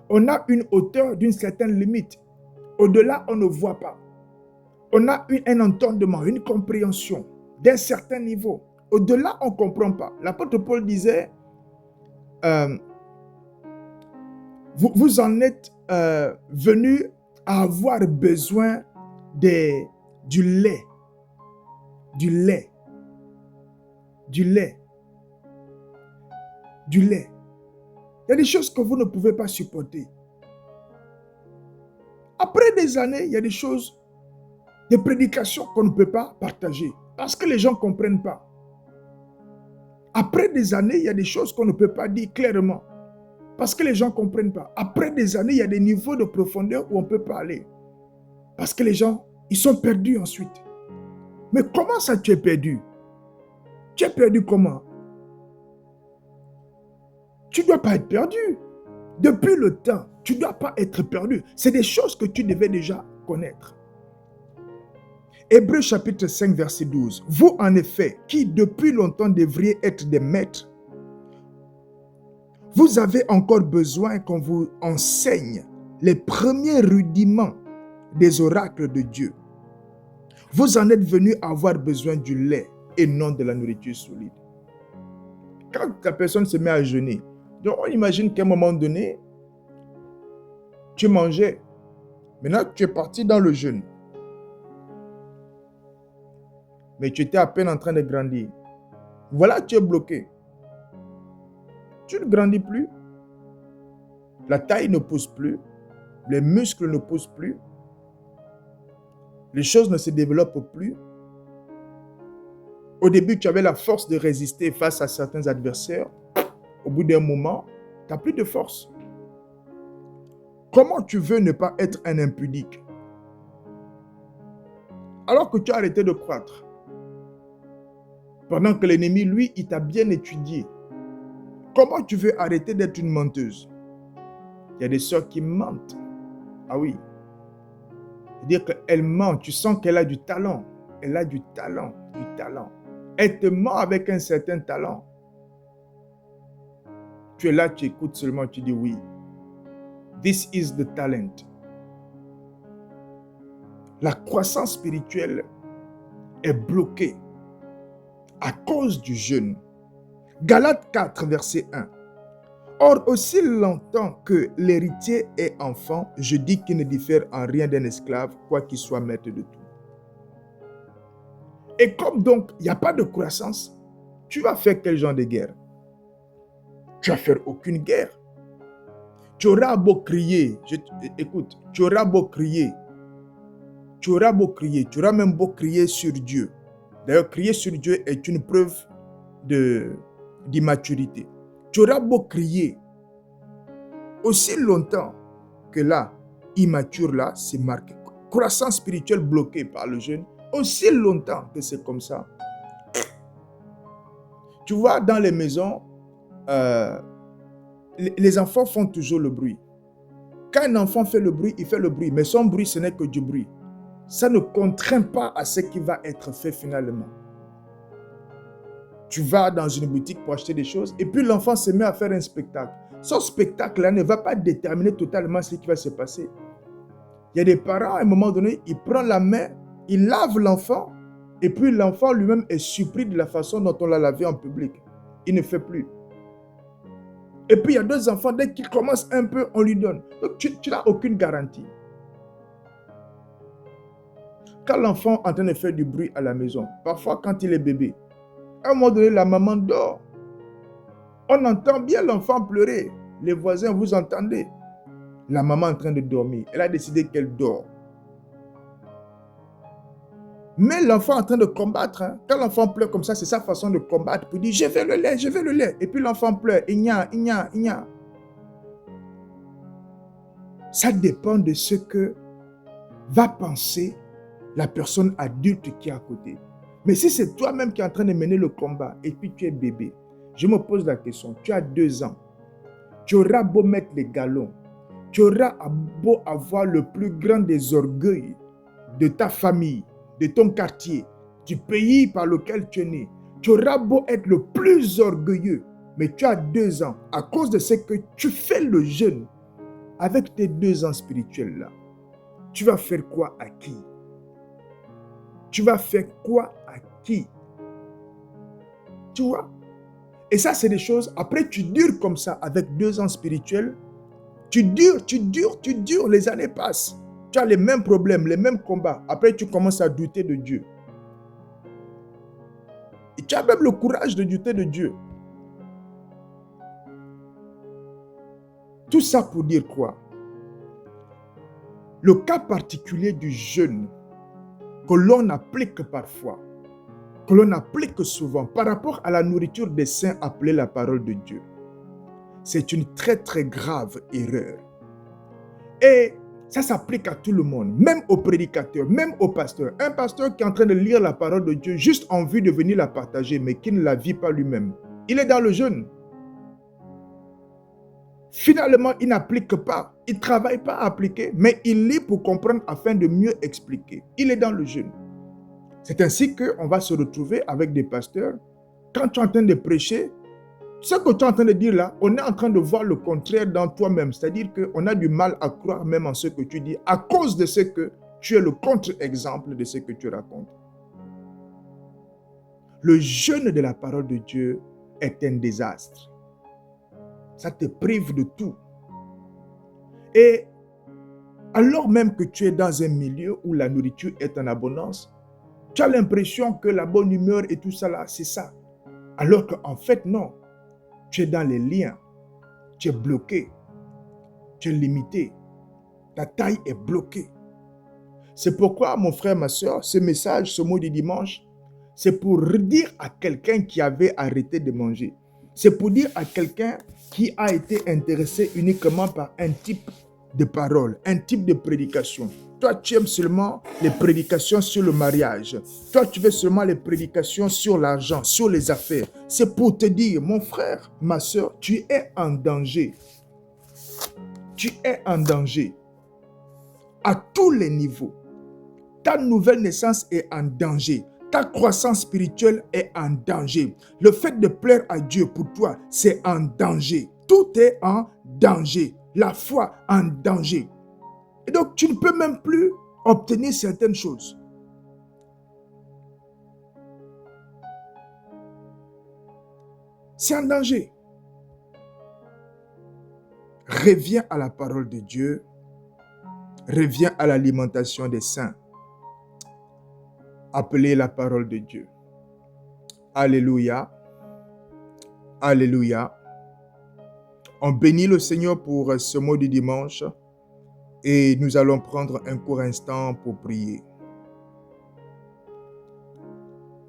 On a une hauteur d'une certaine limite. Au-delà, on ne voit pas. On a un entendement, une compréhension d'un certain niveau. Au-delà, on ne comprend pas. L'apôtre Paul disait, vous en êtes venus à avoir besoin du lait. Du lait. Du lait. Du lait. Il y a des choses que vous ne pouvez pas supporter. Après des années, il y a des choses, des prédications qu'on ne peut pas partager parce que les gens ne comprennent pas. Après des années, il y a des choses qu'on ne peut pas dire clairement parce que les gens ne comprennent pas. Après des années, il y a des niveaux de profondeur où on ne peut pas aller parce que les gens, ils sont perdus ensuite. Mais comment ça tu es perdu? Tu es perdu comment? Tu ne dois pas être perdu. Depuis le temps, tu ne dois pas être perdu. C'est des choses que tu devais déjà connaître. Hébreux chapitre 5, verset 12. Vous, en effet, qui depuis longtemps devriez être des maîtres, vous avez encore besoin qu'on vous enseigne les premiers rudiments des oracles de Dieu. Vous en êtes venus avoir besoin du lait et non de la nourriture solide. Quand la personne se met à jeûner, donc on imagine qu'à un moment donné, tu mangeais. Maintenant, tu es parti dans le jeûne. Mais tu étais à peine en train de grandir. Voilà, tu es bloqué. Tu ne grandis plus. La taille ne pousse plus. Les muscles ne poussent plus. Les choses ne se développent plus. Au début, tu avais la force de résister face à certains adversaires. Au bout d'un moment, tu n'as plus de force. Comment tu veux ne pas être un impudique? Alors que tu as arrêté de croître. Pendant que l'ennemi, lui, il t'a bien étudié. Comment tu veux arrêter d'être une menteuse? Il y a des sœurs qui mentent. Ah oui. C'est-à-dire qu'elle ment. Tu sens qu'elle a du talent. Elle a du talent. Du talent. Elle te ment avec un certain talent. Tu es là, tu écoutes seulement, tu dis oui. This is the talent. La croissance spirituelle est bloquée à cause du jeûne. Galates 4, verset 1. Or, aussi longtemps que l'héritier est enfant, je dis qu'il ne diffère en rien d'un esclave, quoi qu'il soit maître de tout. Et comme donc, il n'y a pas de croissance, tu vas faire quel genre de guerre? Tu vas faire aucune guerre. Tu auras beau crier, écoute, tu auras beau crier, tu auras même beau crier sur Dieu. D'ailleurs, crier sur Dieu est une preuve d'immaturité. Tu auras beau crier aussi longtemps que là, immature là, c'est marqué. Croissance spirituelle bloquée par le jeûne, aussi longtemps que c'est comme ça. Tu vois, dans les maisons, les enfants font toujours le bruit. Quand un enfant fait le bruit, il fait le bruit. Mais son bruit, ce n'est que du bruit. Ça ne contraint pas à ce qui va être fait finalement. Tu vas dans une boutique pour acheter des choses et puis l'enfant se met à faire un spectacle. Ce spectacle-là ne va pas déterminer totalement ce qui va se passer. Il y a des parents, à un moment donné, ils prennent la main, ils lavent l'enfant et puis l'enfant lui-même est surpris de la façon dont on l'a lavé en public. Il ne fait plus. Et puis il y a d'autres enfants, dès qu'ils commencent un peu, on lui donne. Donc tu n'as aucune garantie. Quand l'enfant est en train de faire du bruit à la maison, parfois quand il est bébé, à un moment donné, la maman dort. On entend bien l'enfant pleurer. Les voisins, vous entendez. La maman est en train de dormir. Elle a décidé qu'elle dort. Mais l'enfant est en train de combattre. Hein. Quand l'enfant pleure comme ça, c'est sa façon de combattre. Pour dire, je veux le lait, je veux le lait. Et puis l'enfant pleure. Igna. Ça dépend de ce que va penser la personne adulte qui est à côté. Mais si c'est toi-même qui es en train de mener le combat et puis tu es bébé, je me pose la question, tu as 2 ans, tu auras beau mettre les galons, tu auras beau avoir le plus grand des orgueils de ta famille, de ton quartier, du pays par lequel tu es né, tu auras beau être le plus orgueilleux, mais tu as 2 ans, à cause de ce que tu fais le jeûne, avec tes 2 ans spirituels-là, tu vas faire quoi à qui? Tu vas faire quoi à qui? Tu vois? Et ça, c'est des choses, après tu dures comme ça avec 2 ans spirituels, tu dures, les années passent. Tu as les mêmes problèmes, les mêmes combats. Après, tu commences à douter de Dieu. Et tu as même le courage de douter de Dieu. Tout ça pour dire quoi? Le cas particulier du jeûne que l'on applique parfois, que l'on applique souvent par rapport à la nourriture des saints appelée la parole de Dieu, c'est une très très grave erreur. Et ça s'applique à tout le monde, même aux prédicateurs, même aux pasteurs. Un pasteur qui est en train de lire la parole de Dieu juste en vue de venir la partager, mais qui ne la vit pas lui-même. Il est dans le jeûne. Finalement, il n'applique pas, il ne travaille pas à appliquer, mais il lit pour comprendre afin de mieux expliquer. Il est dans le jeûne. C'est ainsi qu'on va se retrouver avec des pasteurs. Quand tu es en train de prêcher, ce que tu es en train de dire là, on est en train de voir le contraire dans toi-même. C'est-à-dire qu'on a du mal à croire même en ce que tu dis à cause de ce que tu es le contre-exemple de ce que tu racontes. Le jeûne de la parole de Dieu est un désastre. Ça te prive de tout. Et alors même que tu es dans un milieu où la nourriture est en abondance, tu as l'impression que la bonne humeur et tout ça là, c'est ça. Alors qu'en fait, non. Tu es dans les liens. Tu es bloqué. Tu es limité. Ta taille est bloquée. C'est pourquoi, mon frère, ma soeur, ce message, ce mot du dimanche, c'est pour dire à quelqu'un qui avait arrêté de manger. C'est pour dire à quelqu'un qui a été intéressé uniquement par un type de parole, un type de prédication. Toi, tu aimes seulement les prédications sur le mariage. Toi, tu veux seulement les prédications sur l'argent, sur les affaires. C'est pour te dire, mon frère, ma soeur, tu es en danger. Tu es en danger. À tous les niveaux. Ta nouvelle naissance est en danger. Ta croissance spirituelle est en danger. Le fait de plaire à Dieu pour toi, c'est en danger. Tout est en danger. La foi en danger. Et donc, tu ne peux même plus obtenir certaines choses. C'est en danger. Reviens à la parole de Dieu. Reviens à l'alimentation des saints. Appelez la parole de Dieu. Alléluia. Alléluia. On bénit le Seigneur pour ce mot du dimanche et nous allons prendre un court instant pour prier.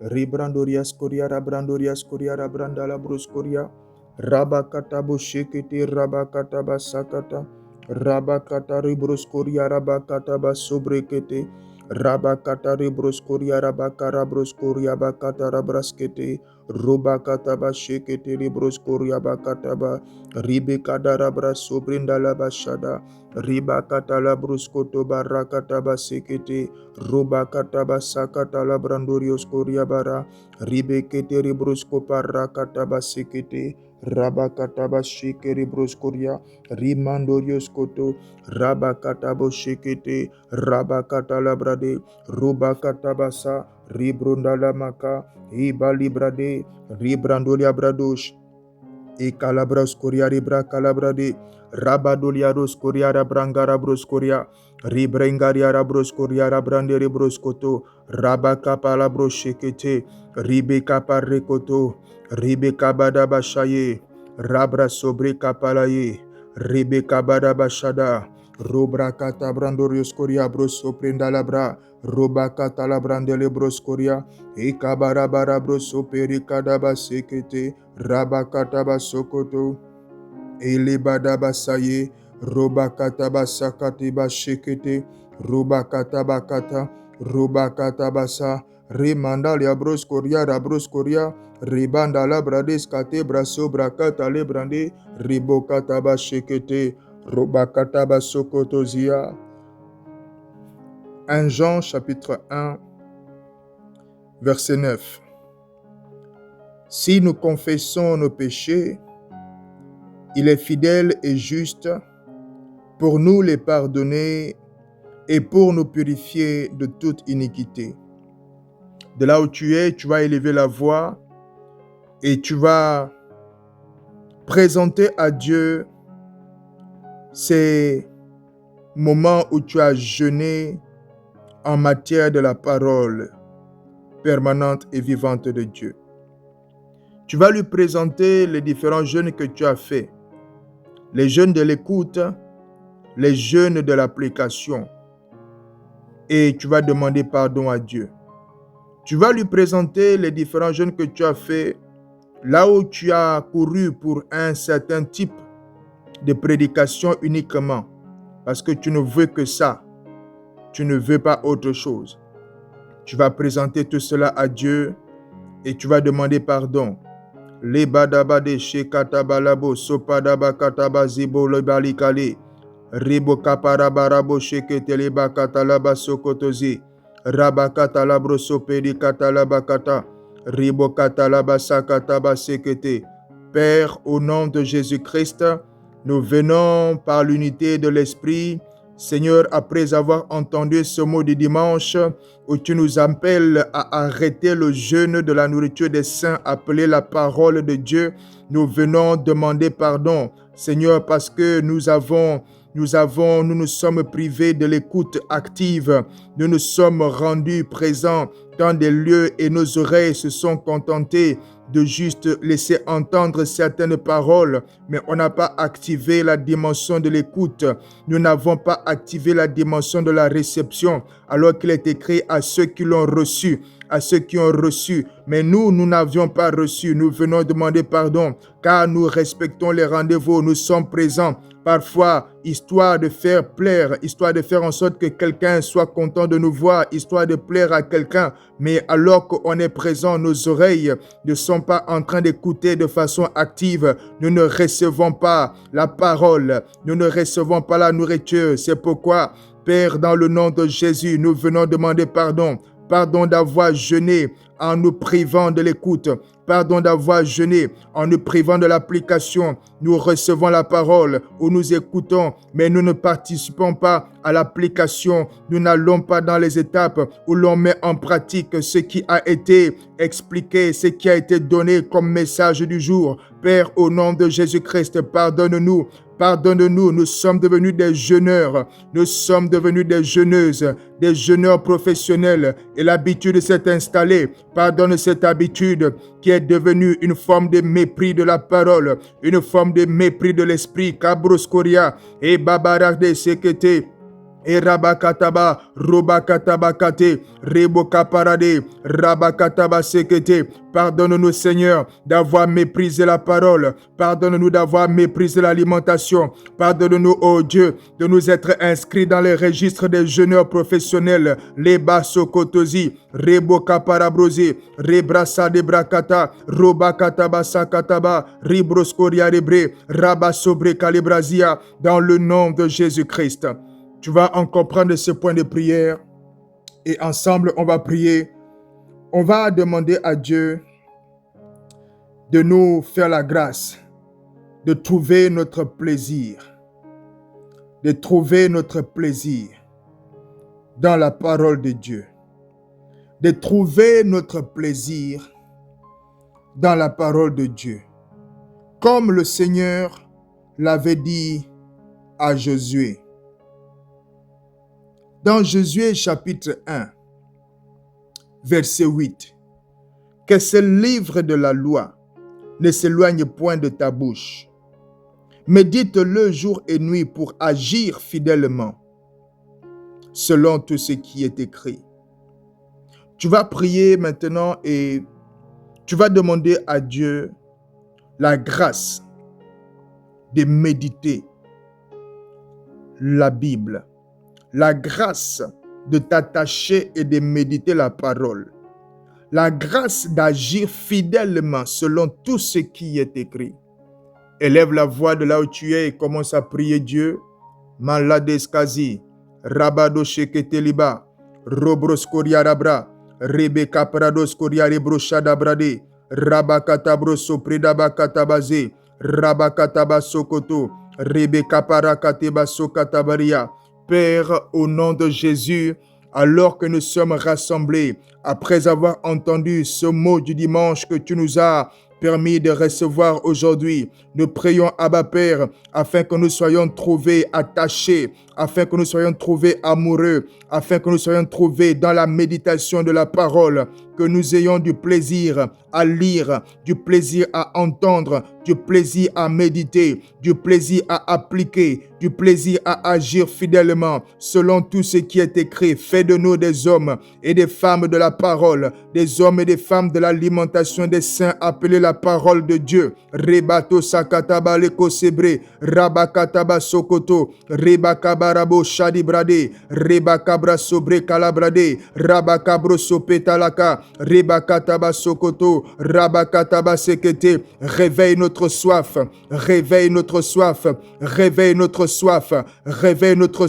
Ribrandorias koria rabrandorias koria rabrandala broskoria rabakata boshekete rabakata basakata rabakata ribroskoria rabakata basobrekete rabakata ribroskoria rabakara broskoria bakata rabraskete. Robakataba shekete libros koriabakataba. Ribekadarabra sobrindalaba shada. Ribakatala bruskoto barakataba sekete. Robakataba sakatala brandorios koriabara. Ribekete ribrusko parakataba sekete. Rabakataba shekeri bruskoria. Rimandorios koto. Rabakatabo shekete. Rabakatala brade. Robakatabasa. Ribrundala maka. Ibalibrade. Ribrandolia bradosh. E calabras coria ribra calabrade rabadoliaros coria brangara broscoria ribrengaria broscoria brande rebroskoto rabaka palabro shekete ribeka parrekoto ribeka bada bashaye rabra sobre kapalaye ribeka bada bashada robra kata brandorios coria broso prenda labra roba kata labrandele broscoria e kabara bara broso perikadaba sekete Rabakataba sokoto, elebadaba saye, robakataba sakatiba shekete, robakataba kata, robakataba sa, remandalia broskoria, rabroskoria, ribanda labrades kate braso brakata lebrande, ribokataba shekete, robakataba sokoto zia. 1 Jean chapitre 1, verset 9. Si nous confessons nos péchés, il est fidèle et juste pour nous les pardonner et pour nous purifier de toute iniquité. De là où tu es, tu vas élever la voix et tu vas présenter à Dieu ces moments où tu as jeûné en matière de la parole permanente et vivante de Dieu. Tu vas lui présenter les différents jeûnes que tu as faits. Les jeûnes de l'écoute, les jeûnes de l'application. Et tu vas demander pardon à Dieu. Tu vas lui présenter les différents jeûnes que tu as faits, là où tu as couru pour un certain type de prédication uniquement, parce que tu ne veux que ça. Tu ne veux pas autre chose. Tu vas présenter tout cela à Dieu et tu vas demander pardon. Le badabade shekatabalabo sopadaba kataba zibo lebalikale ribo kaparabarabo sheketeleba katalaba sokotozi rabakatalabro sopedi katalaba kata ribo katalaba sakataba sekete. Père, au nom de Jésus-Christ, nous venons par l'unité de l'Esprit. Seigneur, après avoir entendu ce mot du dimanche où tu nous appelles à arrêter le jeûne de la nourriture des saints, appelée la parole de Dieu, nous venons demander pardon, Seigneur, parce que nous nous sommes privés de l'écoute active, nous nous sommes rendus présents dans des lieux et nos oreilles se sont contentées de juste laisser entendre certaines paroles, mais on n'a pas activé la dimension de l'écoute. Nous n'avons pas activé la dimension de la réception, alors qu'il est écrit à ceux qui l'ont reçu, à ceux qui ont reçu. Mais nous n'avions pas reçu. Nous venons demander pardon, car nous respectons les rendez-vous. Nous sommes présents. Parfois, histoire de faire plaire, histoire de faire en sorte que quelqu'un soit content de nous voir, histoire de plaire à quelqu'un. Mais alors qu'on est présent, nos oreilles ne sont pas en train d'écouter de façon active. Nous ne recevons pas la parole. Nous ne recevons pas la nourriture. C'est pourquoi, Père, dans le nom de Jésus, nous venons demander pardon. Pardon d'avoir jeûné en nous privant de l'écoute. Pardon d'avoir jeûné en nous privant de l'application. Nous recevons la parole ou nous écoutons, mais nous ne participons pas à l'application. Nous n'allons pas dans les étapes où l'on met en pratique ce qui a été expliqué, ce qui a été donné comme message du jour. Père, au nom de Jésus-Christ, pardonne-nous. Pardonne-nous, nous sommes devenus des jeûneurs, nous sommes devenus des jeûneuses, des jeûneurs professionnels et l'habitude s'est installée. Pardonne cette habitude qui est devenue une forme de mépris de la parole, une forme de mépris de l'esprit. Kabroskoria et Babarak de Sekete. Et rabakataba, robakataba kate, rebokaparade, rabakataba sekete. Pardonne-nous, Seigneur, d'avoir méprisé la parole. Pardonne-nous d'avoir méprisé l'alimentation. Pardonne-nous, oh Dieu, de nous être inscrits dans les registres des jeûneurs professionnels. Les basokotosi, rebokaparabrosi, rebrasa de brakata, robakataba sakataba, ribroskoria rebre, rabasobre calibrazia, dans le nom de Jésus-Christ. Tu vas encore prendre ce point de prière et ensemble, on va prier. On va demander à Dieu de nous faire la grâce de trouver notre plaisir, de trouver notre plaisir dans la parole de Dieu, de trouver notre plaisir dans la parole de Dieu, comme le Seigneur l'avait dit à Josué. Dans Josué chapitre 1, verset 8, que ce livre de la loi ne s'éloigne point de ta bouche. Médite-le jour et nuit pour agir fidèlement selon tout ce qui est écrit. Tu vas prier maintenant et tu vas demander à Dieu la grâce de méditer la Bible, la grâce de t'attacher et de méditer la parole, la grâce d'agir fidèlement selon tout ce qui est écrit. Élève la voix de là où tu es et commence à prier Dieu. Maladeskazi, Rabado Sheketeliba, Robroskoria Rabra, Rebeka Pradoskoria Rebroshadabrade, Rabakatabro Sopredabakatabaze, Rabakataba Sokoto, Rebeka Parakateba Sokatabaria. Père, au nom de Jésus, alors que nous sommes rassemblés, après avoir entendu ce mot du dimanche que tu nous as permis de recevoir aujourd'hui, nous prions, Abba Père, afin que nous soyons trouvés attachés, afin que nous soyons trouvés amoureux, afin que nous soyons trouvés dans la méditation de la parole, que nous ayons du plaisir à lire, du plaisir à entendre, du plaisir à méditer, du plaisir à appliquer, du plaisir à agir fidèlement selon tout ce qui est écrit. Fais de nous des hommes et des femmes de la parole, des hommes et des femmes de l'alimentation des saints appelés la parole de Dieu. Rebato sakataba leko sebre, rabakataba sokoto, rebakabarabo shadibrade, rebakabra sobre kalabrade, rabakabro sopetalaka, rebakataba sokoto, rabakataba sekete. Réveille notre soif, réveille notre soif, réveille notre soif, réveille notre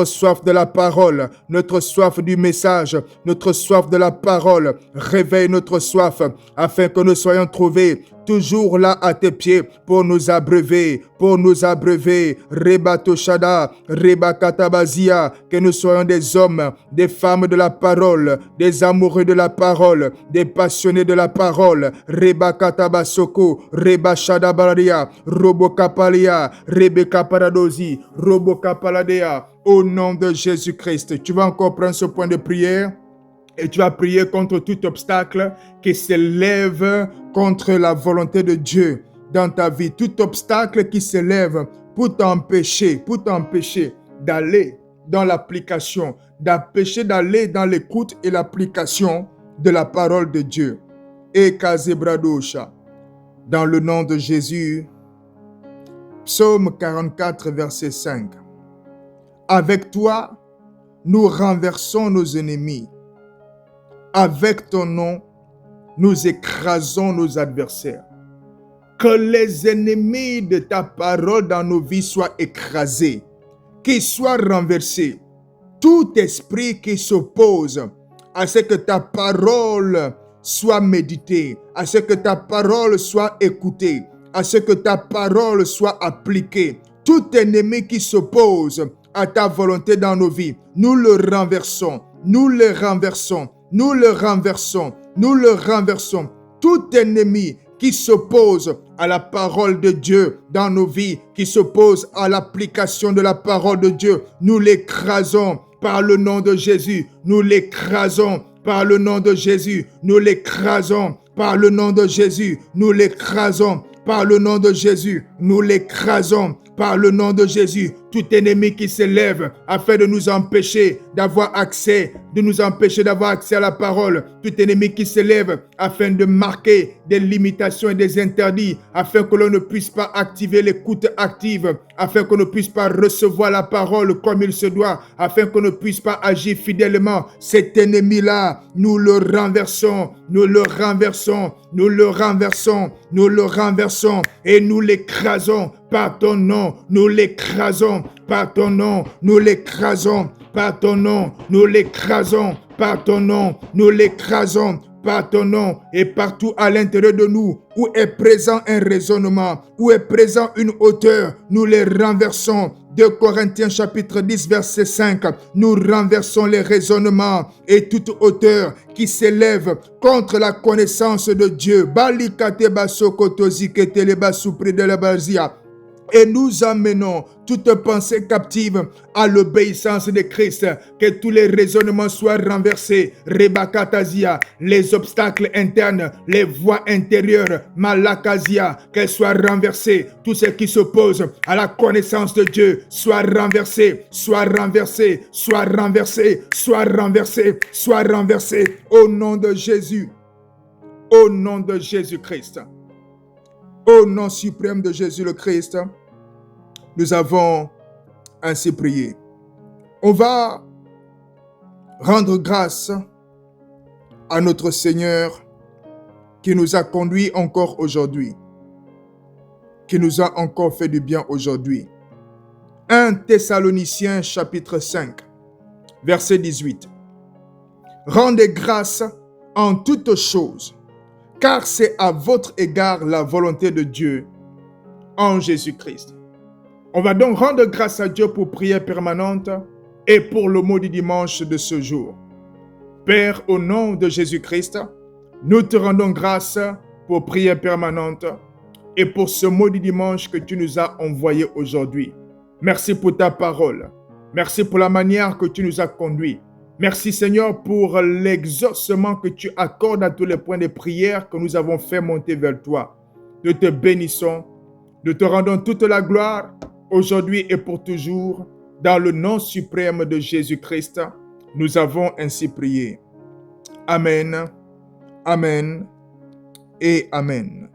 soif de la parole, notre soif du message, notre soif de la parole. Réveille notre soif afin que nous soyons trouvés toujours là à tes pieds pour nous abreuver, Rebato Shada, Rebakatabazia, que nous soyons des hommes, des femmes de la parole, des amoureux de la parole, des passionnés de la parole, Rebakatabasoko, Rebashadabaria, Robokapalia, Rebekaparadosi, Robokapaladea, au nom de Jésus-Christ. Tu vas encore prendre ce point de prière. Et tu vas prier contre tout obstacle qui s'élève contre la volonté de Dieu dans ta vie. Tout obstacle qui s'élève pour t'empêcher d'aller dans l'application, d'empêcher d'aller dans l'écoute et l'application de la parole de Dieu. Et Kazebradosha, dans le nom de Jésus, Psaume 44, verset 5. Avec toi, nous renversons nos ennemis. Avec ton nom, nous écrasons nos adversaires. Que les ennemis de ta parole dans nos vies soient écrasés, qu'ils soient renversés. Tout esprit qui s'oppose à ce que ta parole soit méditée, à ce que ta parole soit écoutée, à ce que ta parole soit appliquée. Tout ennemi qui s'oppose à ta volonté dans nos vies, nous le renversons, nous le renversons. Nous le renversons, nous le renversons. Tout ennemi qui s'oppose à la parole de Dieu dans nos vies, qui s'oppose à l'application de la parole de Dieu, nous l'écrasons par le nom de Jésus. Nous l'écrasons par le nom de Jésus. Nous l'écrasons par le nom de Jésus. Nous l'écrasons par le nom de Jésus. Nous l'écrasons par le nom de Jésus. tout ennemi qui s'élève afin de nous empêcher d'avoir accès, à la parole, tout ennemi qui s'élève afin de marquer des limitations et des interdits, afin que l'on ne puisse pas activer l'écoute active, afin qu'on ne puisse pas recevoir la parole comme il se doit, afin qu'on ne puisse pas agir fidèlement. Cet ennemi-là, nous le renversons, et nous l'écrasons par ton nom, nous l'écrasons par ton nom, nous l'écrasons par ton nom, nous l'écrasons par ton nom, nous l'écrasons par ton nom, et partout à l'intérieur de nous où est présent un raisonnement, où est présent une hauteur, nous les renversons. 2 Corinthiens chapitre 10 verset 5, nous renversons les raisonnements et toute hauteur qui s'élève contre la connaissance de Dieu. Et nous amenons toute pensée captive à l'obéissance de Christ. Que tous les raisonnements soient renversés. Rebakatazia, les obstacles internes, les voies intérieures, Malakazia, qu'elles soient renversées. Tout ce qui s'oppose à la connaissance de Dieu soit renversé, soit renversé, soit renversé, soit renversé, soit renversé. Au nom de Jésus. Au nom de Jésus-Christ. Au nom suprême de Jésus le Christ, nous avons ainsi prié. On va rendre grâce à notre Seigneur qui nous a conduits encore aujourd'hui, qui nous a encore fait du bien aujourd'hui. 1 Thessaloniciens chapitre 5, verset 18. Rendez grâce en toutes choses, car c'est à votre égard la volonté de Dieu en Jésus-Christ. On va donc rendre grâce à Dieu pour prière permanente et pour le mot du dimanche de ce jour. Père, au nom de Jésus-Christ, nous te rendons grâce pour prière permanente et pour ce mot du dimanche que tu nous as envoyé aujourd'hui. Merci pour ta parole. Merci pour la manière que tu nous as conduits. Merci Seigneur pour l'exaucement que tu accordes à tous les points de prière que nous avons fait monter vers toi. Nous te bénissons, nous te rendons toute la gloire aujourd'hui et pour toujours. Dans le nom suprême de Jésus-Christ, nous avons ainsi prié. Amen, Amen et Amen.